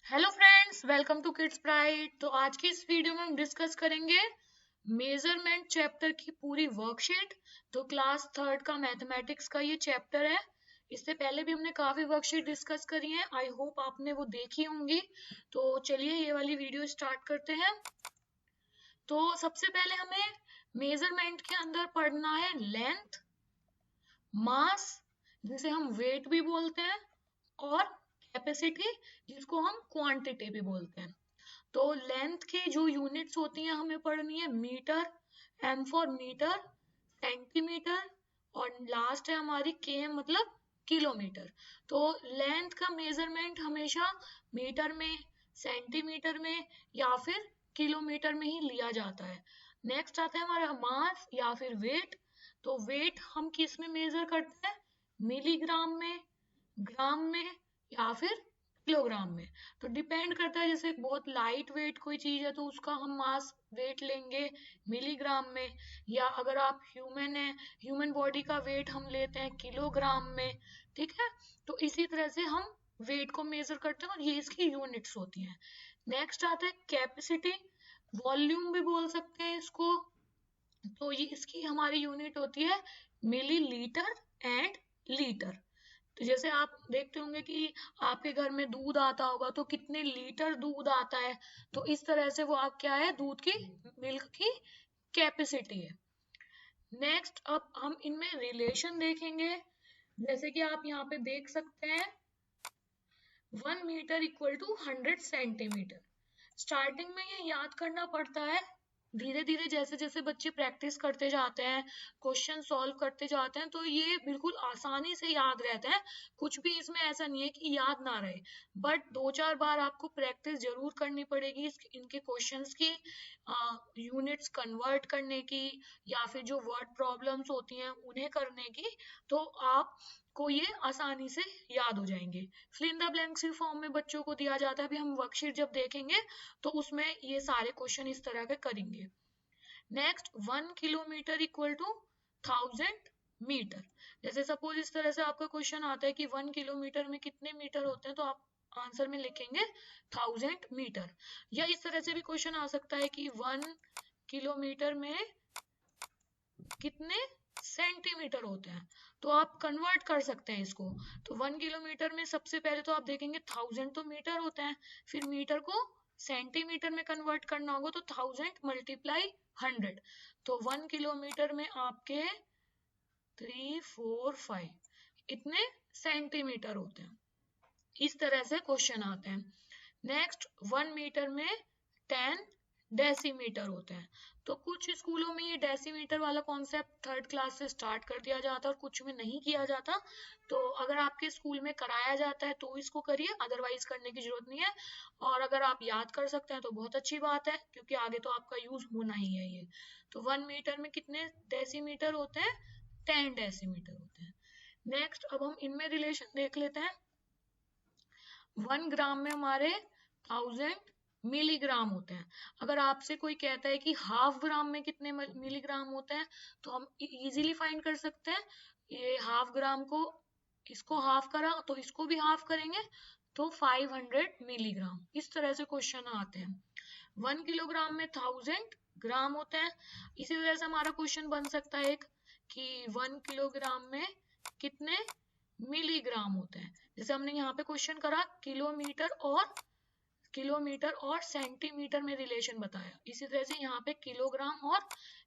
Hello friends, welcome to kids pride. तो आज की इस वीडियो में हम डिस्कस करेंगे मेजरमेंट चैप्टर की पूरी वर्कशीट। तो क्लास थर्ड का मैथमेटिक्स का ये चैप्टर है। इससे पहले भी हमने काफी वर्कशीट डिस्कस करी है। आई होप आपने वो देखी होंगी। तो चलिए ये वाली वीडियो स्टार्ट करते हैं। तो सबसे पहले हमें मेजरमेंट के अंदर पढ़ना है लेंथ, मास जिसे हम वेट भी बोलते हैं, और कैपेसिटी जिसको हम क्वांटिटी भी बोलते हैं। तो लेंथ की जो यूनिट्स होती हैं हमें पढ़नी है metre, M for metre, centimetre, और लास्ट है हमारी के मतलब किलोमीटर। तो लेंथ का मेजरमेंट हमेशा मीटर में, सेंटीमीटर में या फिर किलोमीटर में ही लिया जाता है। नेक्स्ट आता है हमारा मास या फिर वेट। तो वेट हम किस में मेजर करते हैं? मिलीग्राम में, ग्राम में या फिर किलोग्राम में। तो डिपेंड करता है, जैसे बहुत लाइट वेट कोई चीज है तो उसका हम मास वेट लेंगे मिलीग्राम में, या अगर आप ह्यूमन है, ह्यूमन बॉडी का वेट हम लेते हैं किलोग्राम में। ठीक है, तो इसी तरह से हम वेट को मेजर करते हैं और ये इसकी यूनिट्स होती हैं। नेक्स्ट आता है कैपेसिटी, वॉल्यूम भी बोल सकते हैं इसको। तो ये इसकी हमारी यूनिट होती है मिलीलीटर एंड लीटर। तो जैसे आप देखते होंगे कि आपके घर में दूध आता होगा तो कितने लीटर दूध आता है। तो इस तरह से वो आप क्या है, दूध की, मिल्क की कैपेसिटी है। नेक्स्ट अब हम इनमें रिलेशन देखेंगे। जैसे कि आप यहाँ पे देख सकते हैं 1 metre equal to 100 centimetre. Starting में ये याद करना पड़ता है। धीरे धीरे जैसे जैसे बच्चे प्रैक्टिस करते जाते हैं, क्वेश्चन सॉल्व करते जाते हैं, तो ये बिल्कुल आसानी से याद रहता है। कुछ भी इसमें ऐसा नहीं है कि याद ना रहे, बट 2-4 बार आपको प्रैक्टिस जरूर करनी पड़ेगी इनके क्वेश्चंस की, यूनिट्स कन्वर्ट करने की, या फिर जो वर्ड प्रॉब्लम्स होती हैं उन्हें करने की। तो आप को ये आसानी से याद हो जाएंगे। फिल इन द ब्लैंक्स भी फॉर्म में बच्चों को दिया जाता है। अभी हम वर्कशीट जब देखेंगे तो उसमें ये सारे क्वेश्चन इस तरह के करेंगे। Next 1 kilometre equal to 1000 metre. जैसे सपोज इस तरह से आपका क्वेश्चन आता है कि 1 किलोमीटर में कितने मीटर होते हैं, तो आप आंसर में लिखेंगे 1000 मीटर। या इस तरह से भी क्वेश्चन आ सकता है कि 1 किलोमीटर में कितने सेंटीमीटर होते हैं, तो आप कन्वर्ट कर सकते हैं इसको। तो 1 किलोमीटर में सबसे पहले तो आप देखेंगे 1000 तो मीटर होते हैं, फिर मीटर को सेंटीमीटर में कन्वर्ट करना होगा तो 1000 मल्टीप्लाई 100। तो 1 किलोमीटर में आपके 345 इतने सेंटीमीटर होते हैं। इस तरह से क्वेश्चन आते हैं। नेक्स्ट 1 मीटर में 10 डेसीमीटर होते हैं। तो कुछ स्कूलों में ये डेसीमीटर वाला कॉन्सेप्ट थर्ड क्लास से स्टार्ट कर दिया जाता है और कुछ में नहीं किया जाता। तो अगर आपके स्कूल में कराया जाता है तो इसको करिए, अदरवाइज करने की जरूरत नहीं है। और अगर आप याद कर सकते हैं तो बहुत अच्छी बात है, क्योंकि आगे तो आपका यूज होना ही है ये। तो 1 मीटर में कितने डेसीमीटर होते हैं? 10 डेसीमीटर होते हैं। नेक्स्ट अब हम इनमें रिलेशन देख लेते हैं। 1 ग्राम में हमारे 1000 मिलीग्राम होते हैं। अगर आपसे कोई कहता है कि हाफ ग्राम में कितने मिलीग्राम होते हैं, तो हम इजीली फाइंड कर सकते हैं। ये हाफ ग्राम को, इसको हाफ करा तो इसको भी हाफ करेंगे तो 500 मिलीग्राम। इस तरह से क्वेश्चन आते हैं। 1 किलोग्राम में 1000 ग्राम होते हैं। इसी तरह से हमारा क्वेश्चन बन सकता है एक कि 1 किलोग्राम में कितने मिलीग्राम होते हैं। जैसे हमने यहाँ पे क्वेश्चन करा किलोमीटर और सेंटीमीटर में रिलेशन बताया, इसी तरह से यहाँ पे किलोग्राम और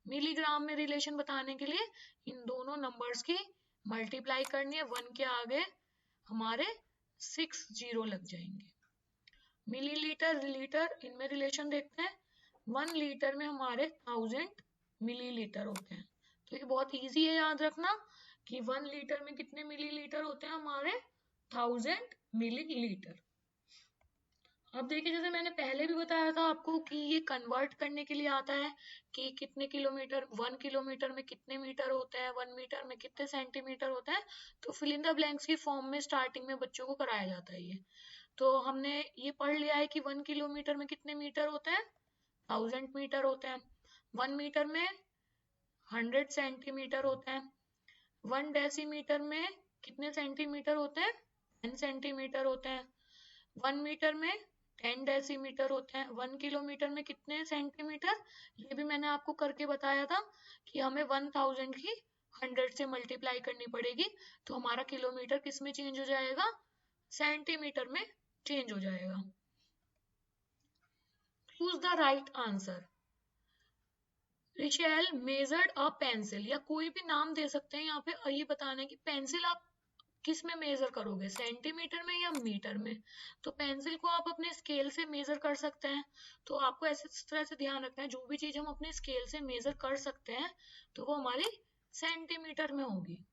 मिलीग्राम में रिलेशन बताने के लिए इन दोनों नंबर्स की मल्टीप्लाई करनी है। 1 के आगे हमारे 6 जीरो लग जाएंगे। मिलीलीटर, लीटर, इनमें रिलेशन देखते हैं। 1 लीटर में हमारे 1000 मिलीलीटर होते हैं। तो ये बहुत इजी है याद रखना कि 1 लीटर में कितने मिलीलीटर होते हैं? हमारे 1000 मिलीलीटर। अब देखिए, जैसे मैंने पहले भी बताया था आपको कि ये कन्वर्ट करने के लिए आता है कि कितने किलोमीटर, 1 किलोमीटर में कितने मीटर होते हैं, 1 मीटर में कितने सेंटीमीटर होते हैं। तो फिल इन द ब्लैंक्स की फॉर्म में स्टार्टिंग में बच्चों को कराया जाता है ये। तो हमने ये पढ़ लिया है कि 1 किलोमीटर में कितने मीटर होते हैं? 1000 मीटर होते हैं। 1 मीटर में 100 सेंटीमीटर होते हैं। 1 डेसीमीटर में कितने सेंटीमीटर होते हैं? 10 सेंटीमीटर होते हैं। 1 मीटर में 10 डेसीमीटर होते हैं। 1 किलोमीटर में कितने सेंटीमीटर, ये भी मैंने आपको करके बताया था कि हमें 1000 की 100 से मल्टीप्लाई करनी पड़ेगी, तो हमारा किलोमीटर किस में चेंज हो जाएगा, सेंटीमीटर में चेंज हो जाएगा। Choose the right answer. Rachel measured a pencil, या कोई भी नाम दे सकते हैं यहाँ पे, ये बताना है कि पेंसिल आप किस में मेजर करोगे, सेंटीमीटर में या मीटर में। तो पेंसिल को आप अपने स्केल से मेजर कर सकते हैं। तो आपको ऐसे इस तरह से ध्यान रखना है, जो भी चीज हम अपने स्केल से मेजर कर सकते हैं तो वो हमारी सेंटीमीटर में होगी।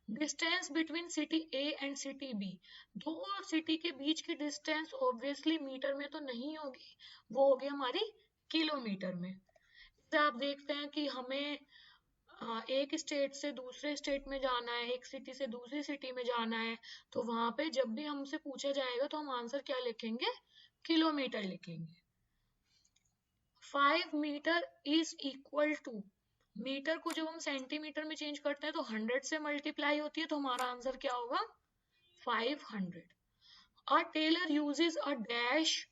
Distance between city A and city B, दो सिटी के बीच की डिस्टेंस ऑब्वियसली मीटर में तो नहीं होगी, वो होगी हमारी किलोमीटर में। आप देखते हैं कि हमें एक स्टेट से दूसरे स्टेट में जाना है, एक सिटी से दूसरी सिटी में जाना है, तो वहां पे जब भी हमसे पूछा जाएगा तो हम आंसर क्या लिखेंगे, किलोमीटर लिखेंगे। 5 metre is equal to, metre को जब हम सेंटीमीटर में चेंज करते हैं तो 100 से मल्टीप्लाई होती है, तो हमारा आंसर क्या होगा, 500। A tailor uses a dash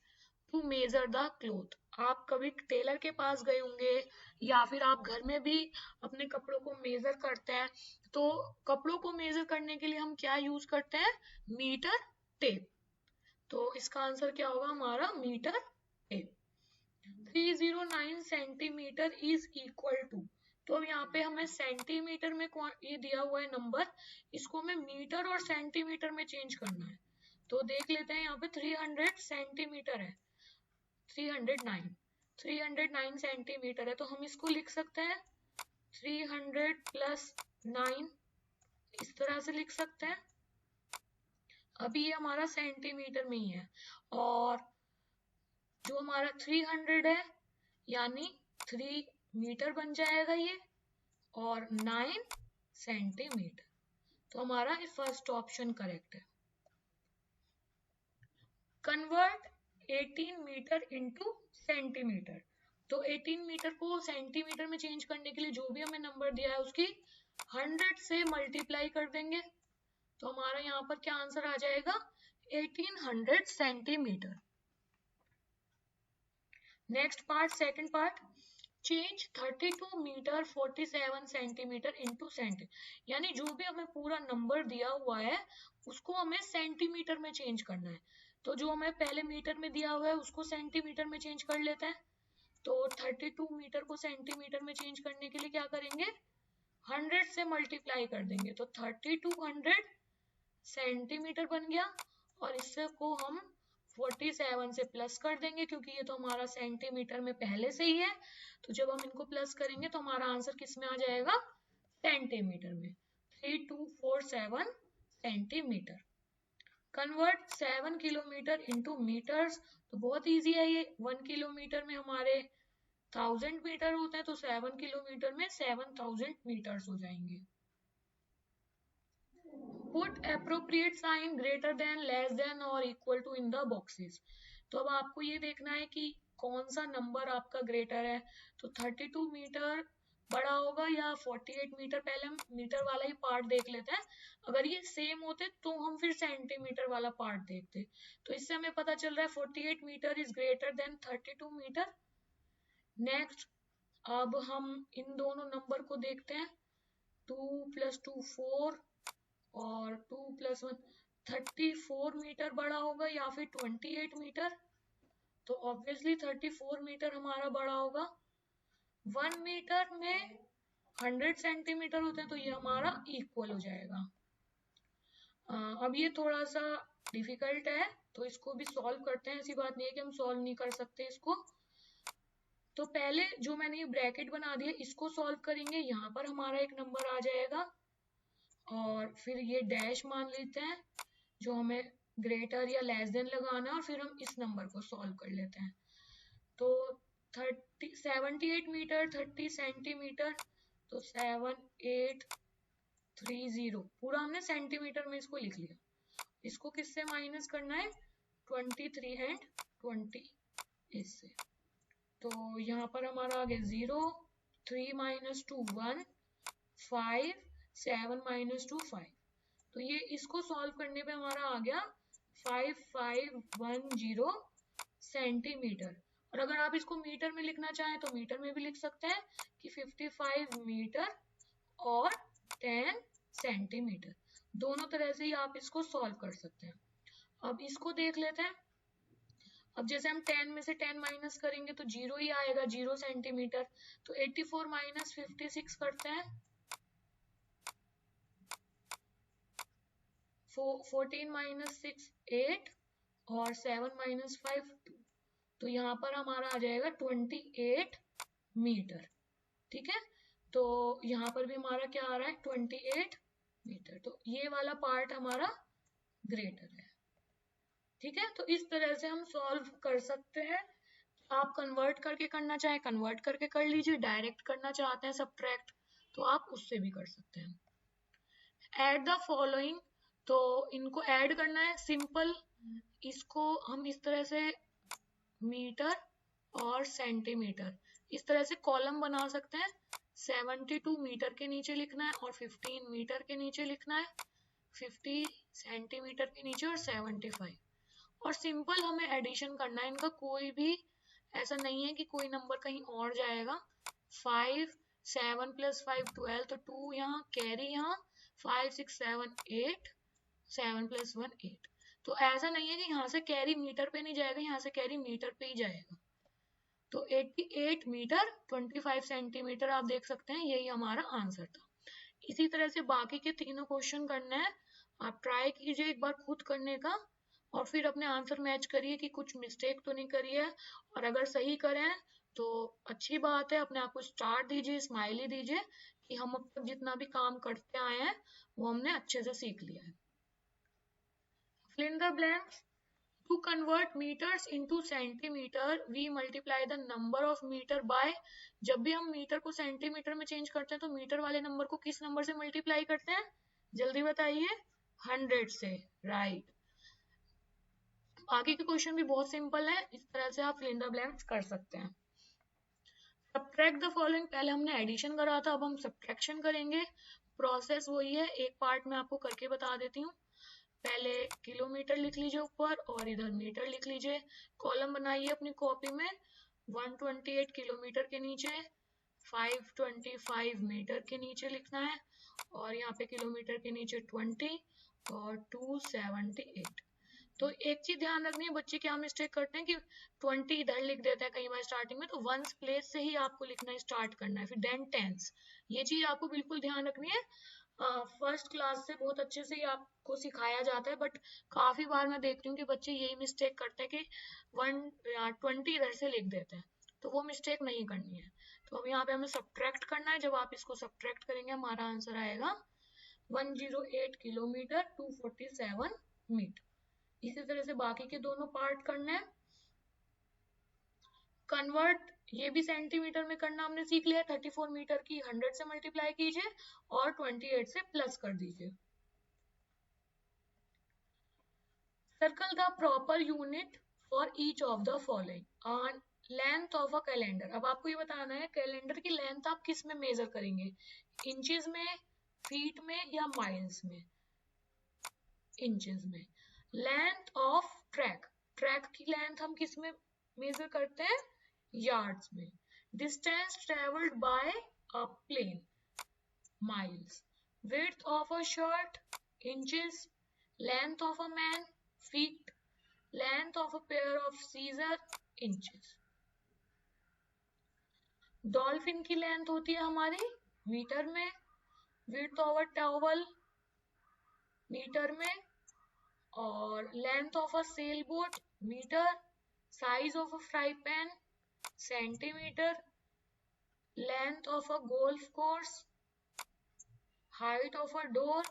to measure the cloth, आप कभी टेलर के पास गए होंगे या फिर आप घर में भी अपने कपड़ों को मेजर करते हैं, तो कपड़ों को मेजर करने के लिए हम क्या यूज करते हैं, मीटर टेप। तो इसका आंसर क्या होगा हमारा, metre tape. 309 centimetre is equal to, तो अब यहाँ पे हमें सेंटीमीटर में ये दिया हुआ है नंबर, इसको हमें मीटर और सेंटीमीटर में चेंज करना है। तो देख लेते हैं, यहाँ पे 300 सेंटीमीटर है, 309 सेंटीमीटर है, तो हम इसको लिख सकते हैं 300 प्लस 9, इस तरह से लिख सकते हैं। अभी ये हमारा सेंटीमीटर में ही है, और जो हमारा 300 है यानी 3 मीटर बन जाएगा ये, और 9 सेंटीमीटर, तो हमारा फर्स्ट ऑप्शन करेक्ट है। कन्वर्ट 18 मीटर इंटू सेंटीमीटर, तो 18 मीटर को सेंटीमीटर में चेंज करने के लिए जो भी हमें नंबर दिया है उसकी 100 से मल्टीप्लाई कर देंगे, तो हमारा यहाँ पर क्या आंसर आ जाएगा, 1800 centimetre. Next part, second part, change 32 metre 47 centimetre into centi, यानी जो भी हमें पूरा नंबर दिया हुआ है उसको हमें सेंटीमीटर में चेंज करना है। तो जो हमें पहले मीटर में दिया हुआ है उसको सेंटीमीटर में चेंज कर लेते हैं। तो 32 मीटर को सेंटीमीटर में चेंज करने के लिए क्या करेंगे, 100 से मल्टीप्लाई कर देंगे, तो 3200 सेंटीमीटर बन गया, और इससे को हम 47 से प्लस कर देंगे क्योंकि ये तो हमारा सेंटीमीटर में पहले से ही है, तो जब हम इनको प्लस करेंगे तो हमारा आंसर किस में आ जाएगा, सेंटीमीटर में, 3247 centimetre. Convert 7 kilometre into metres, तो बहुत इजी है ये, 1 किलोमीटर में हमारे 1000 मीटर होते हैं, तो 7 किलोमीटर में 7000 मीटर्स हो जाएंगे। Put appropriate sign greater than, less than और equal to in the boxes, तो अब आपको ये देखना है कि कौन सा नंबर आपका ग्रेटर है, तो 32 मीटर बड़ा होगा या 48 मीटर, पहले हम मीटर वाला ही पार्ट देख लेते हैं, अगर ये सेम होते तो हम फिर सेंटीमीटर वाला पार्ट देखते, तो इससे हमें पता चल रहा है 48 metre is greater than 32 metre. Next, अब हम इन दोनों नंबर को देखते हैं, 2 + 2 4 और 2 + 1 34 मीटर बड़ा होगा या फिर 28 मीटर, तो ऑब्वियसली 34 मीटर हमारा बड़ा होगा। 1 मीटर में 100 सेंटीमीटर होते हैं, तो ये हमारा इक्वल हो जाएगा। अब ये थोड़ा सा डिफिकल्ट है, तो इसको भी सॉल्व करते हैं, ऐसी बात नहीं है कि हम सॉल्व नहीं कर सकते इसको। तो पहले जो मैंने ये ब्रैकेट बना दिया इसको सॉल्व करेंगे, यहाँ पर हमारा एक नंबर आ जाएगा, और फिर ये डैश मान लेते हैं जो हमें ग्रेटर या लेस देन लगाना है, और फिर हम इस नंबर को सॉल्व कर लेते हैं। तो 78 मीटर 30 सेंटीमीटर, तो 7830, पूरा हमने सेंटीमीटर में इसको लिख लिया। इसको किससे माइनस करना है, 23 एंड 20 इससे, तो यहाँ पर हमारा आ गया 0, 3 - 2 1, 5, 7 - 2 5, तो ये इसको सॉल्व करने पे हमारा आ गया 5510 सेंटीमीटर। और अगर आप इसको मीटर में लिखना चाहें तो मीटर में भी लिख सकते हैं कि 55 मीटर और 10 सेंटीमीटर। दोनों तरह से ही आप इसको सॉल्व कर सकते हैं। अब इसको देख लेते हैं। अब जैसे हम 10 में से 10 माइनस करेंगे तो 0 ही आएगा, 0 सेंटीमीटर। तो 84 माइनस 56 करते हैं, 14 माइनस 6 8 और 7 माइनस 5 2। तो यहाँ पर हमारा आ जाएगा 28 मीटर। ठीक है, तो यहाँ पर भी हमारा क्या आ रहा है 28 मीटर। तो ये वाला पार्ट हमारा ग्रेटर है। ठीक है, तो इस तरह से हम सॉल्व कर सकते हैं। आप कन्वर्ट करके करना चाहें कन्वर्ट करके कर लीजिए, डायरेक्ट करना चाहते हैं सब्ट्रैक्ट तो आप उससे भी कर सकते हैं। ऐड द फॉलोइंग, तो इनको ऐड करना है सिंपल। इसको हम इस तरह से मीटर और सेंटीमीटर इस तरह से कॉलम बना सकते हैं। 72 मीटर के नीचे लिखना है और 15 मीटर के नीचे लिखना है, 50 सेंटीमीटर के नीचे और 75। और सिंपल हमें एडिशन करना है इनका, कोई भी ऐसा नहीं है कि कोई नंबर कहीं और जाएगा। 5 7 + 5 12, तो 2 यहाँ कैरी, यहाँ 5 6 7 8, 7 + 1 8। तो ऐसा नहीं है कि यहाँ से कैरी मीटर पे नहीं जाएगा, यहाँ से कैरी मीटर पे ही जाएगा। तो 88 मीटर 25 सेंटीमीटर आप देख सकते हैं, यही हमारा आंसर था। इसी तरह से बाकी के तीनों क्वेश्चन करने हैं। आप ट्राई कीजिए एक बार खुद करने का और फिर अपने आंसर मैच करिए कि कुछ मिस्टेक तो नहीं करी है। और अगर सही करें तो अच्छी बात है, अपने आप को स्टार दीजिए, स्माइली दीजिए कि हम अब तक जितना भी काम करते आए हैं वो हमने अच्छे से सीख लिया है। Fill in the blanks. To convert meters into centimeter, we multiply the number of meter by, जब भी हम मीटर को सेंटीमीटर में चेंज करते हैं तो मीटर वाले नंबर को किस नंबर से मल्टीप्लाई करते हैं, जल्दी बताइए, 100 से, राइट। बाकी के क्वेश्चन भी बहुत सिंपल है, इस तरह से आप फिल इन द ब्लैंक्स कर सकते हैं। सब्ट्रैक्ट द फॉलोइंग, पहले हमने एडिशन करा था, अब हम सब्ट्रैक्शन करेंगे। प्रोसेस वही है, एक पार्ट में आपको करके बता देती हूँ। पहले किलोमीटर लिख लीजिए ऊपर और इधर मीटर लिख लीजिए। कॉलम बनाइए अपनी कॉपी में। 128 किलोमीटर के नीचे 525 मीटर के नीचे लिखना है और यहाँ पे किलोमीटर के नीचे 20 और 278। तो एक चीज ध्यान रखनी है, बच्चे क्या मिस्टेक करते हैं कि 20 इधर लिख देते हैं कई बार स्टार्टिंग में, तो वंस प्लेस से ही आपको लिखना स्टार्ट करना है, फिर देन टेंस। ये चीज आपको बिल्कुल ध्यान रखनी है। फर्स्ट क्लास से बहुत अच्छे से आपको सिखाया जाता है, बट काफी बार मैं देखती हूँ कि बच्चे यही मिस्टेक करते हैं कि 120 इधर से लिख देते हैं, तो वो मिस्टेक नहीं करनी है। तो अब यहाँ पे हमें सब्ट्रैक्ट करना है। जब आप इसको सब्ट्रैक्ट करेंगे हमारा आंसर आएगा 108 किलोमीटर 247 मीटर। इसी तरह से बाकी के दोनों पार्ट करने हैं। कन्वर्ट, ये भी सेंटीमीटर में करना हमने सीख लिया। 34 मीटर की 100 से मल्टीप्लाई कीजिए और 28 से प्लस कर दीजिए। Circle the proper unit for each of the following. Length of a calendar, अब आपको ये बताना है कैलेंडर की लेंथ आप किस में मेजर करेंगे, इंचेस में, फीट में या माइल्स में। इंचेस में। लेंथ ऑफ ट्रैक, ट्रैक की लेंथ हम किस में मेजर करते हैं, यार्ड्स में। Distance travelled by a plane, miles. Width of a shirt, inches. Length of a man, feet. Length of a pair of scissor, inches. Dolphin की length होती है हमारी मीटर में। Width of a towel, metre में। और length of a sail boat, metre. Size of a fry pan, centimetre. Length of a golf course, height of a door.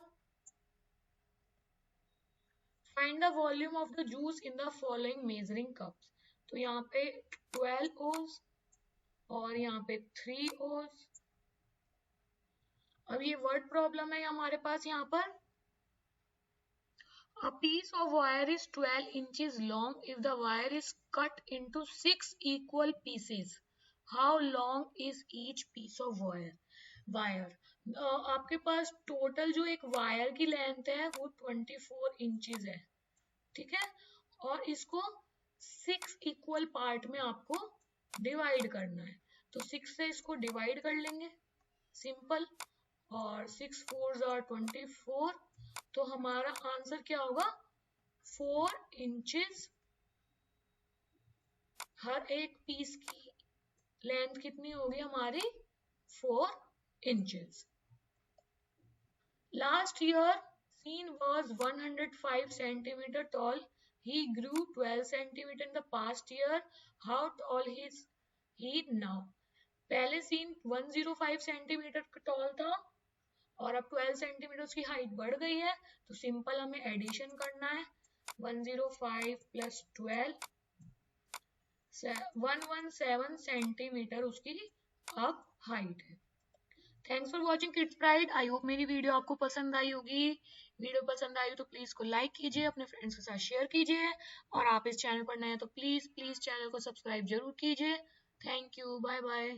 Find the volume of the juice in the following measuring cups. तो यहाँ पे 12 ओज और यहाँ पे 3 ओज। अब ये वर्ड प्रॉब्लम है हमारे पास यहाँ पर। A piece of wire is 12 inches long if the wire is cut into 6 equal pieces. How long is each piece of wire? आपके पास टोटल जो एक वायर की लेंथ है वो 24 इंचेस है, ठीक है। और इसको 6 इक्वल पार्ट में आपको डिवाइड करना है। तो 6 से इसको डिवाइड कर लेंगे, सिंपल। और 6 4 are 24, तो हमारा आंसर क्या होगा, 4 इंचेस। हर एक पीस की लेंथ कितनी होगी हमारी, 4 inches. Last year, Scene was 105 centimeter tall. He grew 12 centimeter in the past year. How tall is he now? पहले सीन 105 सेंटीमीटर टॉल था और अब 12 सेंटीमीटर उसकी हाइट बढ़ गई है। तो सिंपल हमें एडिशन करना है, 105 प्लस 12, 117 सेंटीमीटर उसकी अब हाइट है। Thanks for watching kids pride. I hope मेरी वीडियो आपको पसंद आई होगी। वीडियो पसंद आई तो प्लीज को लाइक कीजिए, अपने फ्रेंड्स के साथ शेयर कीजिए, और आप इस चैनल पर नए हैं तो प्लीज प्लीज चैनल को सब्सक्राइब जरूर कीजिए। Thank you, bye bye.